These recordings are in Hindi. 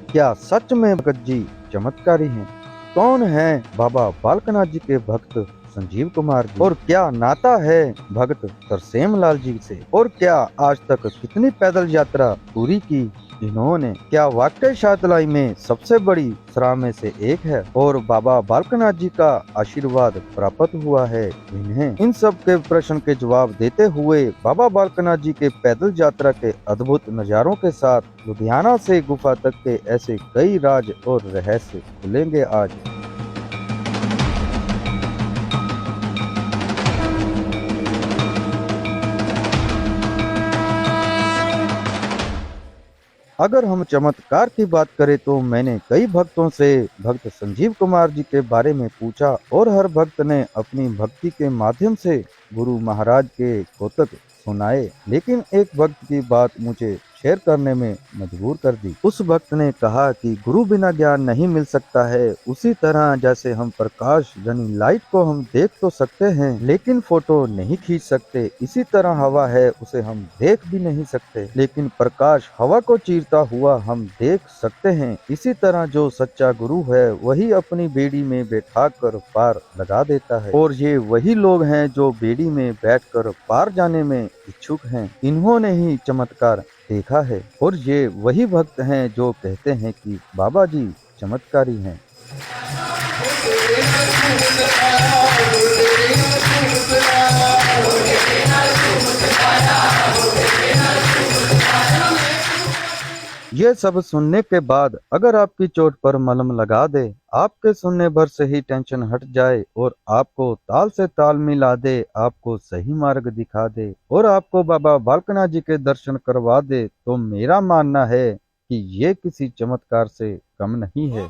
क्या सच में भगत जी चमत्कारी हैं? कौन है बाबा बालकनाथ जी के भक्त संजीव कुमार जी? और क्या नाता है भगत तरसेम लाल जी से? और क्या आज तक कितनी पैदल यात्रा पूरी की इन्होंने? क्या वाकई शातलाई में सबसे बड़ी सराह में से एक है और बाबा बालकनाथ जी का आशीर्वाद प्राप्त हुआ है इन्हें? इन सब के प्रश्न के जवाब देते हुए बाबा बालकनाथ जी के पैदल यात्रा के अद्भुत नजारों के साथ लुधियाना से गुफा तक के ऐसे कई राज और रहस्य खुलेंगे आज। अगर हम चमत्कार की बात करें तो मैंने कई भक्तों से भक्त संजीव कुमार जी के बारे में पूछा और हर भक्त ने अपनी भक्ति के माध्यम से गुरु महाराज के कोतक सुनाए, लेकिन एक भक्त की बात मुझे शेयर करने में मजबूर कर दी। उस भक्त ने कहा कि गुरु बिना ज्ञान नहीं मिल सकता है। उसी तरह जैसे हम प्रकाश यानी लाइट को हम देख तो सकते हैं लेकिन फोटो नहीं खींच सकते, इसी तरह हवा है, उसे हम देख भी नहीं सकते लेकिन प्रकाश हवा को चीरता हुआ हम देख सकते हैं। इसी तरह जो सच्चा गुरु है वही अपनी बेड़ी में बैठाकर पार लगा देता है और ये वही लोग हैं जो बेड़ी में बैठकर पार जाने में इच्छुक हैं। इन्होंने ही चमत्कार देखा है और ये वही भक्त हैं जो कहते हैं कि बाबा जी चमत्कारी हैं। ये सब सुनने के बाद अगर आपकी चोट पर मलहम लगा दे, आपके सुनने भर से ही टेंशन हट जाए और आपको ताल से ताल मिला दे, आपको सही मार्ग दिखा दे और आपको बाबा बालकनाथ जी के दर्शन करवा दे, तो मेरा मानना है कि ये किसी चमत्कार से कम नहीं है।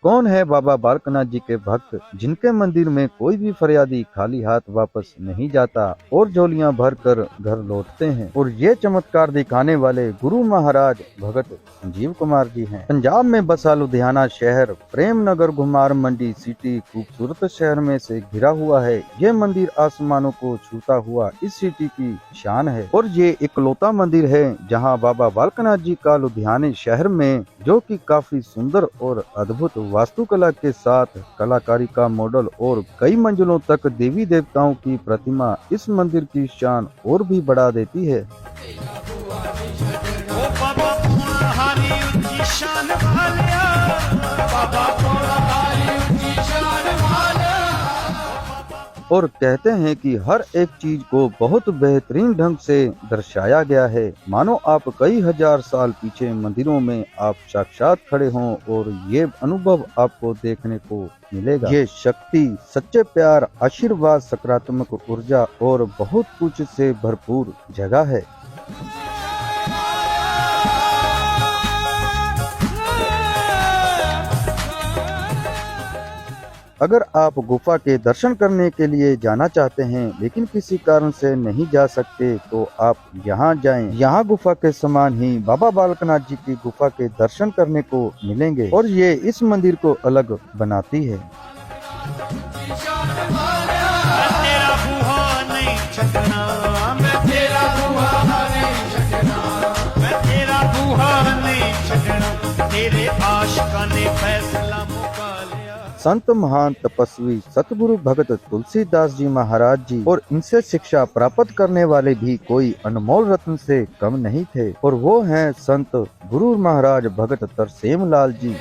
कौन है बाबा बालकनाथ जी के भक्त जिनके मंदिर में कोई भी फरियादी खाली हाथ वापस नहीं जाता और झोलियां भर कर घर लौटते हैं? और ये चमत्कार दिखाने वाले गुरु महाराज भगत संजीव कुमार जी हैं। पंजाब में बसा लुधियाना शहर प्रेम नगर घुमार मंडी सिटी खूबसूरत शहर में से घिरा हुआ है। ये मंदिर आसमानों को छूता हुआ इस सिटी की शान है और ये इकलौता मंदिर है जहाँ बाबा बालकनाथ जी का लुधियाने शहर में, जो कि काफी सुंदर और अद्भुत वास्तुकला के साथ कलाकारी का मॉडल और कई मंजिलों तक देवी देवताओं की प्रतिमा इस मंदिर की शान और भी बढ़ा देती है। और कहते हैं कि हर एक चीज को बहुत बेहतरीन ढंग से दर्शाया गया है, मानो आप कई हजार साल पीछे मंदिरों में आप साक्षात खड़े हों और ये अनुभव आपको देखने को मिलेगा। ये शक्ति, सच्चे प्यार, आशीर्वाद, सकारात्मक ऊर्जा और बहुत कुछ से भरपूर जगह है। अगर आप गुफा के दर्शन करने के लिए जाना चाहते हैं लेकिन किसी कारण से नहीं जा सकते तो आप यहाँ जाएं। यहाँ गुफा के समान ही बाबा बालकनाथ जी की गुफा के दर्शन करने को मिलेंगे और ये इस मंदिर को अलग बनाती है। संत महान तपस्वी सतगुरु भगत तुलसीदास जी महाराज जी और इनसे शिक्षा प्राप्त करने वाले भी कोई अनमोल रत्न से कम नहीं थे और वो हैं संत गुरु महाराज भगत तरसेम लाल जी।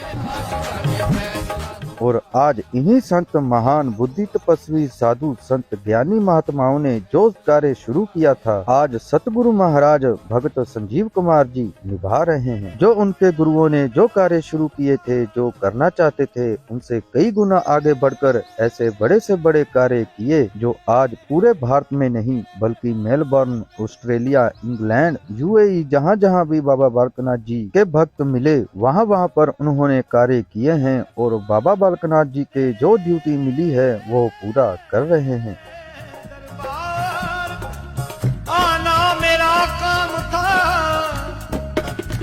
और आज इन्हीं संत महान बुद्धि तपस्वी साधु संत ज्ञानी महात्माओं ने जो कार्य शुरू किया था आज सतगुरु महाराज भगत संजीव कुमार जी निभा रहे हैं। जो उनके गुरुओं ने जो कार्य शुरू किए थे, जो करना चाहते थे, उनसे कई गुना आगे बढ़कर ऐसे बड़े से बड़े कार्य किए जो आज पूरे भारत में नहीं बल्कि मेलबर्न, ऑस्ट्रेलिया, इंग्लैंड, यूएई, जहाँ जहाँ भी बाबा बालकनाथ जी के भक्त मिले वहाँ वहाँ पर उन्होंने कार्य किए हैं और बाबा बालकनाथ जी के जो ड्यूटी मिली है वो पूरा कर रहे हैं। आना मेरा काम था,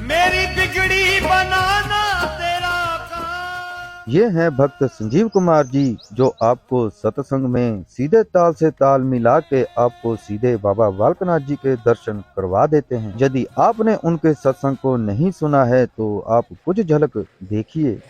मेरी बिगड़ी बनाना तेरा काम। ये हैं भक्त संजीव कुमार जी, जो आपको सत्संग में सीधे ताल से ताल मिला के आपको सीधे बाबा बालकनाथ जी के दर्शन करवा देते हैं। यदि आपने उनके सत्संग को नहीं सुना है तो आप कुछ झलक देखिए।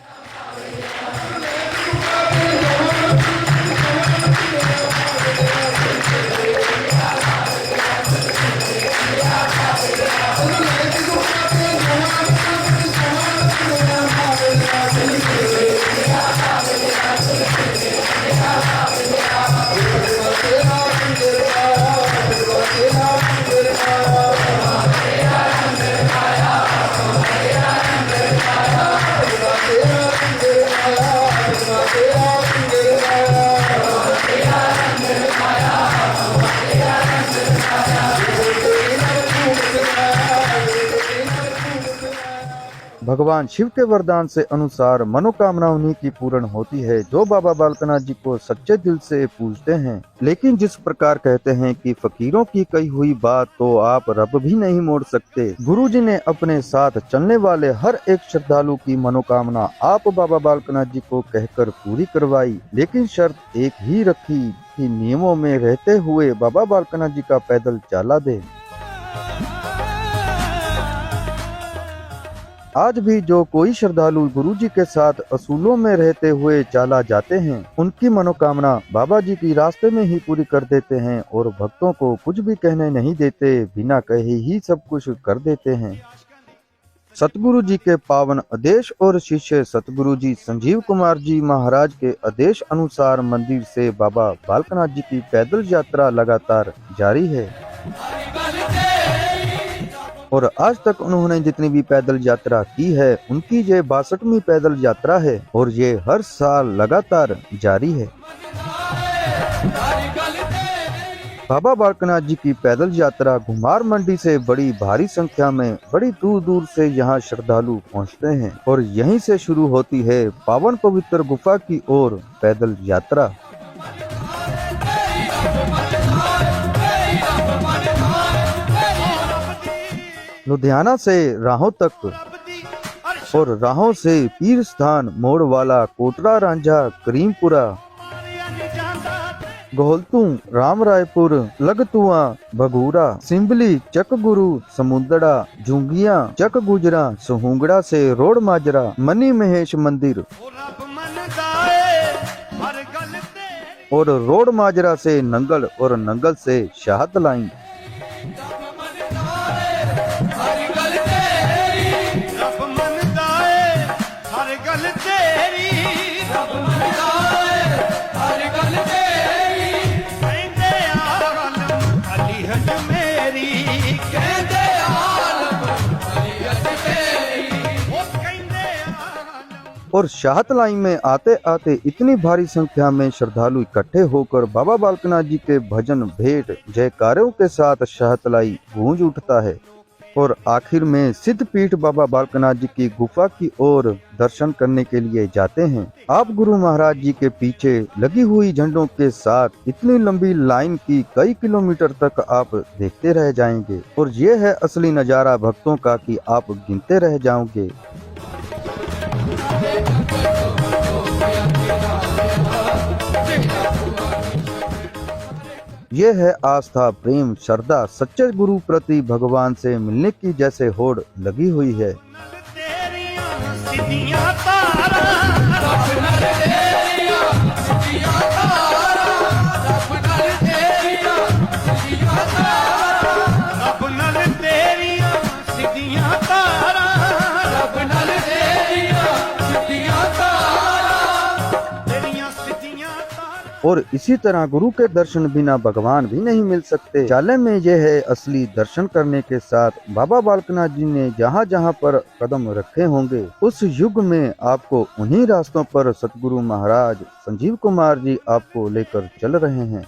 भगवान शिव के वरदान से अनुसार मनोकामना उन्हीं की पूर्ण होती है जो बाबा बालकनाथ जी को सच्चे दिल से पूजते हैं। लेकिन जिस प्रकार कहते हैं कि फकीरों की कही हुई बात तो आप रब भी नहीं मोड़ सकते, गुरु जी ने अपने साथ चलने वाले हर एक श्रद्धालु की मनोकामना आप बाबा बालकनाथ जी को कहकर पूरी करवाई। लेकिन शर्त एक ही रखी कि नियमों में रहते हुए बाबा बालकनाथ जी का पैदल चाला दे। आज भी जो कोई श्रद्धालु गुरु जी के साथ असूलों में रहते हुए चाला जाते हैं, उनकी मनोकामना बाबा जी की रास्ते में ही पूरी कर देते हैं और भक्तों को कुछ भी कहने नहीं देते, बिना कहे ही सब कुछ कर देते हैं। सतगुरु जी के पावन आदेश और शिष्य सतगुरु जी संजीव कुमार जी महाराज के आदेश अनुसार मंदिर से बाबा बालकनाथ जी की पैदल यात्रा लगातार जारी है और आज तक उन्होंने जितनी भी पैदल यात्रा की है उनकी ये 62वीं पैदल यात्रा है और ये हर साल लगातार जारी है। बाबा बालकनाथ जी की पैदल यात्रा घुमार मंडी से बड़ी भारी संख्या में बड़ी दूर दूर से यहाँ श्रद्धालु पहुँचते हैं और यहीं से शुरू होती है पावन पवित्र गुफा की ओर पैदल यात्रा। लुधियाना से राहों तक और राहों से पीर स्थान मोड़ वाला कोटरा रांझा करीमपुरा गोहलतू रामरायपुर लगतुआ भगूरा सिंबली चकगुरु समुंदड़ा झुंगिया चक गुजरा सुहुंगड़ा से रोड माजरा मनी महेश मंदिर और रोड माजरा से नंगल और नंगल से शाहत लाइन। और शाहत लाइन में आते आते इतनी भारी संख्या में श्रद्धालु इकट्ठे होकर बाबा बालकनाथ जी के भजन भेंट जयकारों के साथ शाहत लाई गूंज उठता है और आखिर में सिद्धपीठ बाबा बालकनाथ जी की गुफा की ओर दर्शन करने के लिए जाते हैं। आप गुरु महाराज जी के पीछे लगी हुई झंडों के साथ इतनी लंबी लाइन की कई किलोमीटर तक आप देखते रह जाएंगे और ये है असली नजारा भक्तों का कि आप गिनते रह जाओगे। ये है आस्था प्रेम श्रद्धा सच्चे गुरु प्रति भगवान से मिलने की जैसे होड़ लगी हुई है। और इसी तरह गुरु के दर्शन बिना भगवान भी नहीं मिल सकते। चाले में यह है असली दर्शन करने के साथ बाबा बालकनाथ जी ने जहाँ जहाँ पर कदम रखे होंगे उस युग में आपको उन्हीं रास्तों पर सतगुरु महाराज संजीव कुमार जी आपको लेकर चल रहे हैं।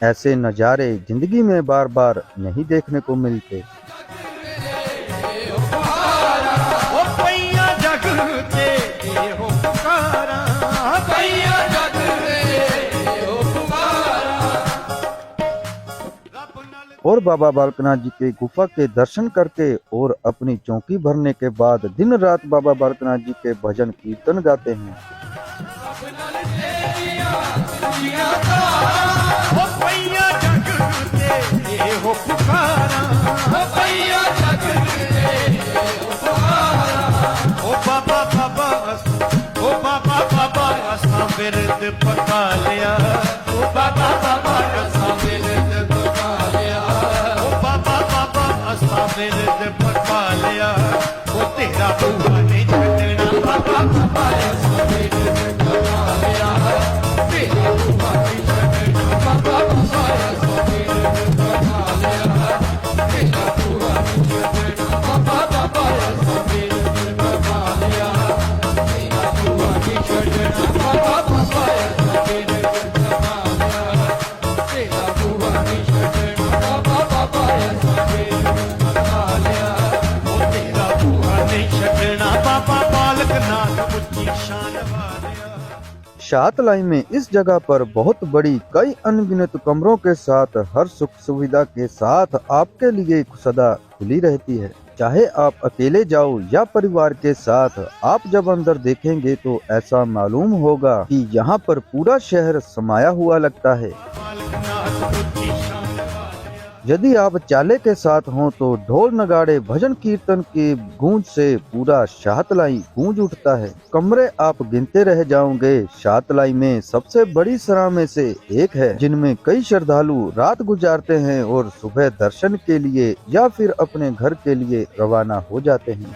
ऐसे नज़ारे जिंदगी में बार बार नहीं देखने को मिलते। और बाबा बालकनाथ जी के गुफा के दर्शन करके और अपनी चौकी भरने के बाद दिन रात बाबा बालकनाथ जी के भजन कीर्तन गाते हैं। ओ पैया जग ते हो पुकारा, ओ पैया जग ते हो पुकारा। ओ बाबा बाबा ओ बाबा बाबा असां बिरद पका लिया, ओ बाबा बाबा असां बिरद पका लिया, ओ बाबा बाबा असां बिरद पका लिया। ओ तेरा बुआ नहीं छड्डना, बाबा बाबा असां बिरद पका लिया, तेरा बुआ नहीं छड्डना, बाबा बाबा असां बिरद पका लिया, तेरा बुआ नहीं छड्डना, बाबा बाबा असां बिरद पका लिया, तेरा बुआ नहीं छड्डना, बाबा बाबा असां बिरद पका लिया, तेरा बुआ नहीं छड्डना, बाबा बाबा असां बिरद पका लिया। ओ तेरा बुआ नहीं छड्डना, बाबा बालकनाथ उच्ची शान वालिया। शाहतलाई में इस जगह पर बहुत बड़ी कई अनगिनत कमरों के साथ हर सुख सुविधा के साथ आपके लिए सदा खुली रहती है। चाहे आप अकेले जाओ या परिवार के साथ, आप जब अंदर देखेंगे तो ऐसा मालूम होगा कि यहाँ पर पूरा शहर समाया हुआ लगता है। बालकनाथ उच्ची शान वालिया। यदि आप चाले के साथ हों तो ढोल नगाड़े भजन कीर्तन की गूंज से पूरा शाहतलाई गूंज उठता है। कमरे आप गिनते रह जाओगे। शाहतलाई में सबसे बड़ी सराह में से एक है जिनमें कई श्रद्धालु रात गुजारते हैं और सुबह दर्शन के लिए या फिर अपने घर के लिए रवाना हो जाते हैं।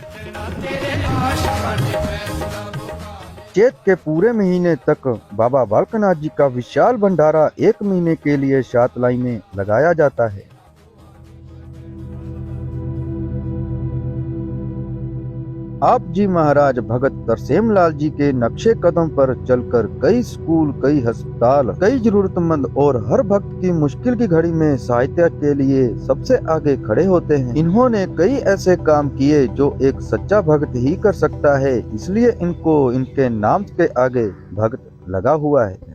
चैत के पूरे महीने तक बाबा बालकनाथ जी का विशाल भंडारा 1 महीने के लिए शाहतलाई में लगाया जाता है। आप जी महाराज भगत तरसेम लाल जी के नक्शे कदम पर चलकर कई स्कूल, कई अस्पताल, कई जरूरतमंद और हर भक्त की मुश्किल की घड़ी में सहायता के लिए सबसे आगे खड़े होते हैं। इन्होंने कई ऐसे काम किए जो एक सच्चा भक्त ही कर सकता है, इसलिए इनको इनके नाम के आगे भक्त लगा हुआ है।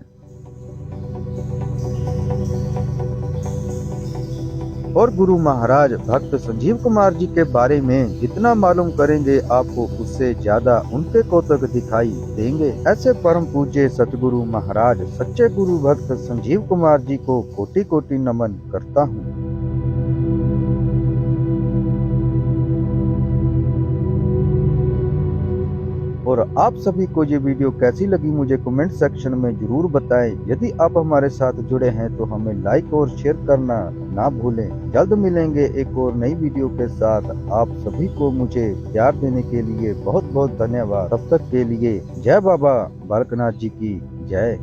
और गुरु महाराज भक्त संजीव कुमार जी के बारे में जितना मालूम करेंगे आपको उससे ज्यादा उनके कौतक दिखाई देंगे। ऐसे परम पूज्य सतगुरु महाराज सच्चे गुरु भक्त संजीव कुमार जी को कोटि कोटि नमन करता हूँ। और आप सभी को ये वीडियो कैसी लगी मुझे कमेंट सेक्शन में जरूर बताएं। यदि आप हमारे साथ जुड़े हैं तो हमें लाइक और शेयर करना ना भूलें। जल्द मिलेंगे एक और नई वीडियो के साथ। आप सभी को मुझे प्यार देने के लिए बहुत बहुत धन्यवाद। तब तक के लिए जय बाबा बालकनाथ जी की जय।